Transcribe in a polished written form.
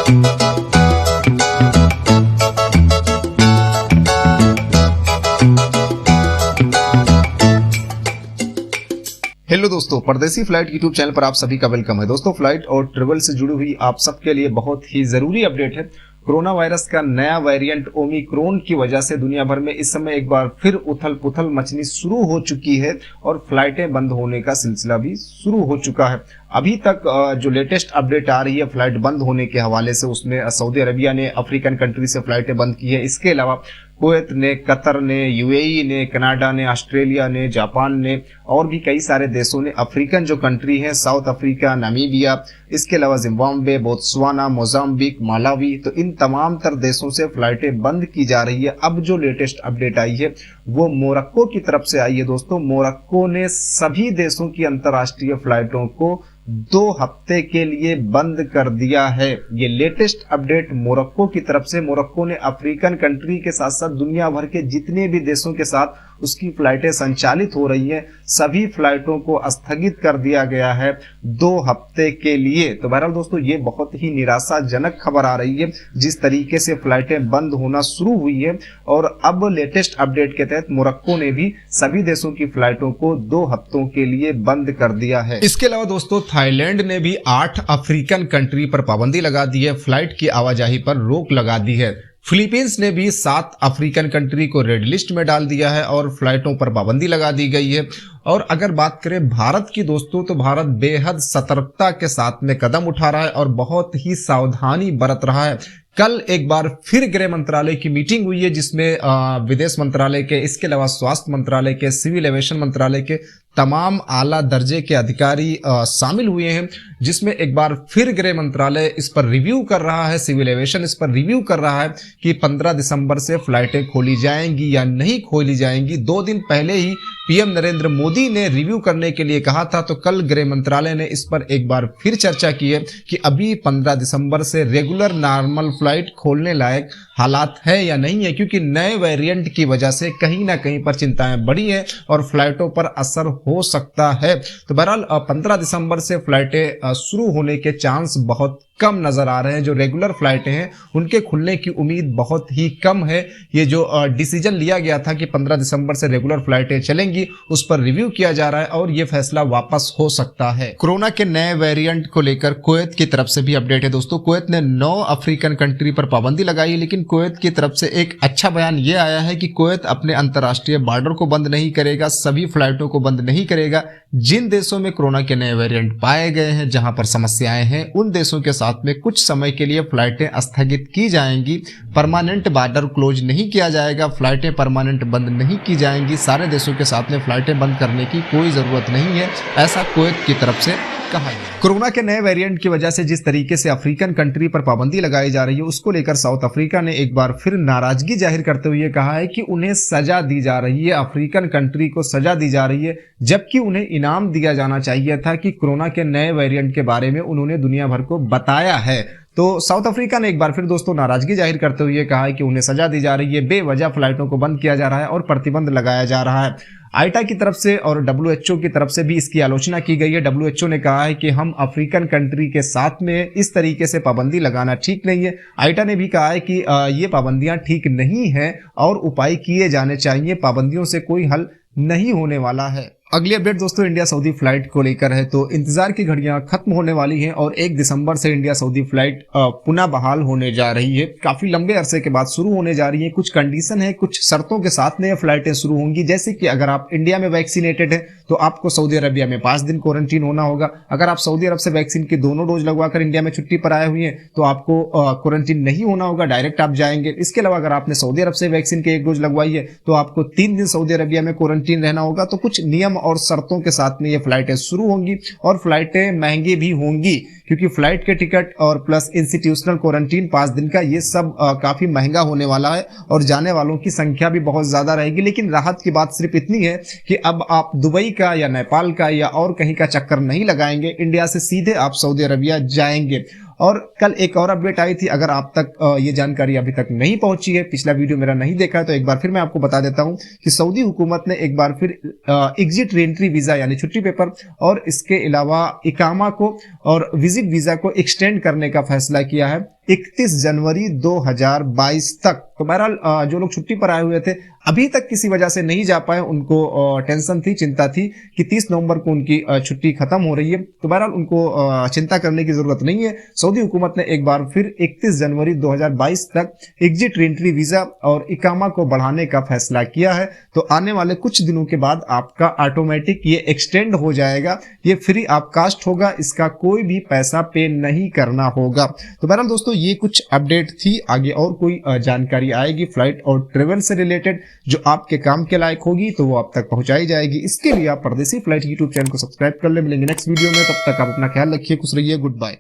Hello दोस्तों, परदेसी flight YouTube channel पर आप सभी का वेलकम है। दोस्तों, फ्लाइट और ट्रेवल से जुड़ी हुई आप सबके लिए बहुत ही जरूरी अपडेट है। कोरोना वायरस का नया वेरिएंट ओमिक्रॉन की वजह से दुनिया भर में इस समय एक बार फिर उथल पुथल मचनी शुरू हो चुकी है और फ्लाइटें बंद होने का सिलसिला भी शुरू हो चुका है। अभी तक जो लेटेस्ट अपडेट आ रही है फ्लाइट बंद होने के हवाले से, उसमें सऊदी अरबिया ने अफ्रीकन कंट्री से फ्लाइटें बंद की है। इसके अलावा कुवैत ने, कतर ने, यूएई ने, कनाडा ने, ऑस्ट्रेलिया ने, जापान ने और भी कई सारे देशों ने अफ्रीकन जो कंट्री है, साउथ अफ्रीका, नामीबिया, इसके अलावा जिम्बाब्वे, बोत्सवाना, मोजाम्बिक, मालावी, तो इन तमाम तर देशों से फ्लाइटें बंद की जा रही है। अब जो लेटेस्ट अपडेट आई है वो मोरक्को की तरफ से आई है। दोस्तों, मोरक्को ने सभी देशों की अंतर्राष्ट्रीय फ्लाइटों को 2 हफ्ते के लिए बंद कर दिया है। ये लेटेस्ट अपडेट मोरक्को की तरफ से। मोरक्को ने अफ्रीकन कंट्री के साथ साथ दुनिया भर के जितने भी देशों के साथ उसकी फ्लाइटें संचालित हो रही हैं, सभी फ्लाइटों को स्थगित कर दिया गया है 2 हफ्ते के लिए। तो बहरहाल दोस्तों, ये बहुत ही निराशाजनक खबर आ रही है जिस तरीके से फ्लाइटें बंद होना शुरू हुई है। और अब लेटेस्ट अपडेट के तहत मोरक्को ने भी सभी देशों की फ्लाइटों को 2 हफ्तों के लिए बंद कर दिया है। इसके अलावा दोस्तों, थाईलैंड ने भी 8 अफ्रीकन कंट्री पर पाबंदी लगा दी है, फ्लाइट की आवाजाही पर रोक लगा दी है। फिलीपींस ने भी 7 अफ्रीकन कंट्री को रेड लिस्ट में डाल दिया है और फ्लाइटों पर पाबंदी लगा दी गई है। और अगर बात करें भारत की दोस्तों, तो भारत बेहद सतर्कता के साथ में कदम उठा रहा है और बहुत ही सावधानी बरत रहा है। कल एक बार फिर गृह मंत्रालय की मीटिंग हुई है जिसमें विदेश मंत्रालय के, इसके अलावा स्वास्थ्य मंत्रालय के, सिविल एविएशन मंत्रालय के तमाम आला दर्जे के अधिकारी शामिल हुए हैं, जिसमें एक बार फिर गृह मंत्रालय इस पर रिव्यू कर रहा है, सिविल एविएशन इस पर रिव्यू कर रहा है कि 15 दिसंबर से फ्लाइटें खोली जाएंगी या नहीं खोली जाएंगी। 2 दिन पहले ही पीएम नरेंद्र मोदी ने रिव्यू करने के लिए कहा था, तो कल गृह मंत्रालय ने इस पर एक बार फिर चर्चा की है कि अभी 15 दिसंबर से रेगुलर नॉर्मल फ्लाइट खोलने लायक हालात है या नहीं है, क्योंकि नए वेरिएंट की वजह से कहीं ना कहीं पर चिंताएं बढ़ी हैं और फ्लाइटों पर असर हो सकता है। तो बहरहाल 15 दिसंबर से फ्लाइटें शुरू होने के चांस बहुत कम नजर आ रहे हैं। जो रेगुलर फ्लाइटें हैं उनके खुलने की उम्मीद बहुत ही कम है। ये जो डिसीजन लिया गया था कि 15 दिसंबर से रेगुलर फ्लाइटें चलेंगी, उस पर रिव्यू किया जा रहा है और ये फैसला वापस हो सकता है। कोरोना के नए वेरिएंट को लेकर कुवैत की तरफ से भी अपडेट है। दोस्तों, कुवैत ने 9 अफ्रीकन कंट्री पर पाबंदी लगाई है, लेकिन कुवैत की तरफ से एक अच्छा बयान ये आया है कि कुवैत अपने अंतर्राष्ट्रीय बॉर्डर को बंद नहीं करेगा, सभी फ्लाइटों को बंद नहीं करेगा। जिन देशों में कोरोना के नए वेरिएंट पाए गए हैं, जहां पर समस्याएं हैं, उन देशों के साथ में कुछ समय के लिए फ्लाइटें स्थगित की जाएंगी। परमानेंट बॉर्डर क्लोज नहीं किया जाएगा, फ्लाइटें परमानेंट बंद नहीं की जाएंगी। सारे देशों के साथ में फ्लाइटें बंद करने की कोई जरूरत नहीं है, ऐसा कुवैत की तरफ से कहा गया। कोरोना के नए वेरिएंट की वजह से जिस तरीके से अफ्रीकन कंट्री पर पाबंदी लगाई जा रही है, उसको लेकर साउथ अफ्रीका ने एक बार फिर नाराजगी जाहिर करते हुए कहा है कि उन्हें सजा दी जा रही है, अफ्रीकन कंट्री को सजा दी जा रही है, जबकि उन्हें इनाम दिया जाना चाहिए था कि कोरोना के नए वेरिएंट के बारे में उन्होंने दुनिया भर को बताया है। तो साउथ अफ्रीका ने एक बार फिर दोस्तों नाराजगी जाहिर करते हुए कहा है कि उन्हें सजा दी जा रही है, बेवजह फ्लाइटों को बंद किया जा रहा है और प्रतिबंध लगाया जा रहा है। आईटा की तरफ से और डब्ल्यूएचओ की तरफ से भी इसकी आलोचना की गई है। डब्ल्यूएचओ ने कहा है कि हम अफ्रीकन कंट्री के साथ में इस तरीके से पाबंदी लगाना ठीक नहीं है। आईटा ने भी कहा है कि ये पाबंदियां ठीक नहीं है और उपाय किए जाने चाहिए, पाबंदियों से कोई हल नहीं होने वाला है। अगली अपडेट दोस्तों इंडिया सऊदी फ्लाइट को लेकर है। तो इंतजार की घड़ियां खत्म होने वाली हैं और 1 दिसंबर से इंडिया सऊदी फ्लाइट पुनः बहाल होने जा रही है। काफी लंबे अरसे के बाद शुरू होने जा रही है। कुछ कंडीशन है, कुछ शर्तों के साथ में ये फ्लाइटें शुरू होंगी, जैसे कि अगर आप इंडिया में वैक्सीनेटेड है तो आपको सऊदी अरबिया में 5 दिन क्वारंटीन होना होगा। अगर आप सऊदी अरब से वैक्सीन की दोनों डोज लगवाकर इंडिया में छुट्टी पर आए हुए हैं तो आपको क्वारंटीन नहीं होना होगा, डायरेक्ट आप जाएंगे। इसके अलावा अगर आपने सऊदी अरब से वैक्सीन की 1 डोज लगवाई है तो आपको 3 दिन सऊदी अरबिया में क्वारंटीन रहना होगा। तो कुछ नियम और शर्तों के साथ में ये फ्लाइटें शुरू होंगी और फ्लाइटें महंगी भी होंगी, क्योंकि फ्लाइट के टिकट और प्लस इंस्टीट्यूशनल क्वारंटीन 5 दिन का, ये सब काफी महंगा होने वाला है और जाने वालों की संख्या भी बहुत ज्यादा रहेगी। लेकिन राहत की बात सिर्फ इतनी है कि अब आप दुबई का या नेपाल का या और कहीं का चक्कर नहीं लगाएंगे, इंडिया से सीधे आप सऊदी अरबिया जाएंगे। और कल एक और अपडेट आई थी, अगर आप तक ये जानकारी अभी तक नहीं पहुंची है, पिछला वीडियो मेरा नहीं देखा है, तो एक बार फिर मैं आपको बता देता हूं कि सऊदी हुकूमत ने एक बार फिर एग्जिट रीएंट्री वीजा यानी छुट्टी पेपर और इसके अलावा इकामा को और विजिट वीजा को एक्सटेंड करने का फैसला किया है। 31 जनवरी 2022 तक। तो बहरहाल जो लोग छुट्टी पर आए हुए थे अभी तक किसी वजह से नहीं जा पाए, उनको टेंशन थी, चिंता थी कि 30 नवंबर को उनकी छुट्टी खत्म हो रही है। तो बहरहाल उनको चिंता करने की जरूरत नहीं है। सऊदी हुकूमत ने एक बार फिर 31 जनवरी 2022 तक एग्जिट रीएंट्री वीजा और इकामा को बढ़ाने का फैसला किया है। तो आने वाले कुछ दिनों के बाद आपका ऑटोमेटिक ये एक्सटेंड हो जाएगा, ये फ्री ऑफ कास्ट होगा, इसका कोई भी पैसा पे नहीं करना होगा। तो बहरहाल दोस्तों ये कुछ अपडेट थी। आगे और कोई जानकारी आएगी फ्लाइट और ट्रेवल से रिलेटेड जो आपके काम के लायक होगी तो वो आप तक पहुंचाई जाएगी। इसके लिए आप परदेसी फ्लाइट यूट्यूब चैनल को सब्सक्राइब कर ले। मिलेंगे नेक्स्ट वीडियो में, तब तक आप अपना ख्याल रखिए, खुश रहिए, गुड बाय।